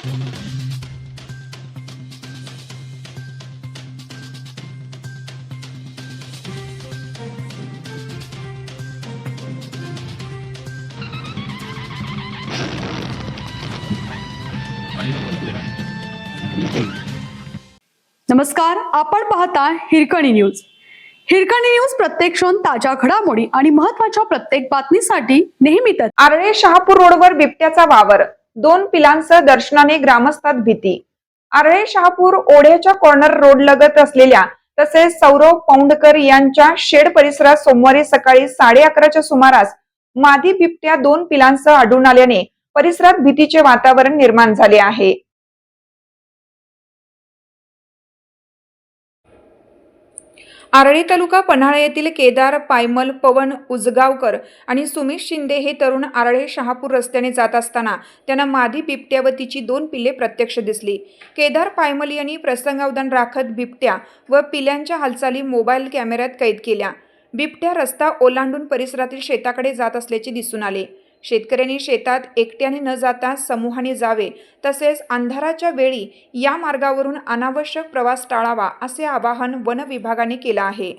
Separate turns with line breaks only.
नमस्कार, आपण पाहता हिरकणी न्यूज. हिरकणी न्यूज प्रत्येक क्षण ताज्या घडामोडी आणि महत्त्वाच्या प्रत्येक बातमीसाठी नेहमीच.
आरळे शहापूर रोडवर बिबट्याचा वावर, 2 पिलांसह दर्शनाने ग्रामस्थात भीती. आरळे शहापूर ओढ्याच्या कॉर्नर रोड लगत असलेल्या तसेच सौरव पौंडकर यांच्या शेड परिसरात सोमवारी सकाळी 11:30च्या सुमारास मादी बिबट्या 2 पिलांसह आढळून आल्याने परिसरात भीतीचे वातावरण निर्माण झाले आहे. आरळी तालुका पन्हाळा येथील केदार पायमल, पवन उजगावकर आणि सुमित शिंदे हे तरुण आरळे शहापूर रस्त्याने जात असताना त्यांना मादी बिबट्या व तिची 2 पिले प्रत्यक्ष दिसली. केदार पायमल यांनी प्रसंगावधान राखत बिबट्या व पिल्यांच्या हालचाली मोबाईल कॅमेऱ्यात कैद केल्या. बिबट्या रस्ता ओलांडून परिसरातील शेताकडे जात असल्याचे दिसून आले. शेतकऱ्यांनी शेतात एकट्याने न जाता समूहाने जावे, तसेच अंधाराच्या वेळी या मार्गावरून अनावश्यक प्रवास टाळावा असे आवाहन वन विभागाने केले आहे.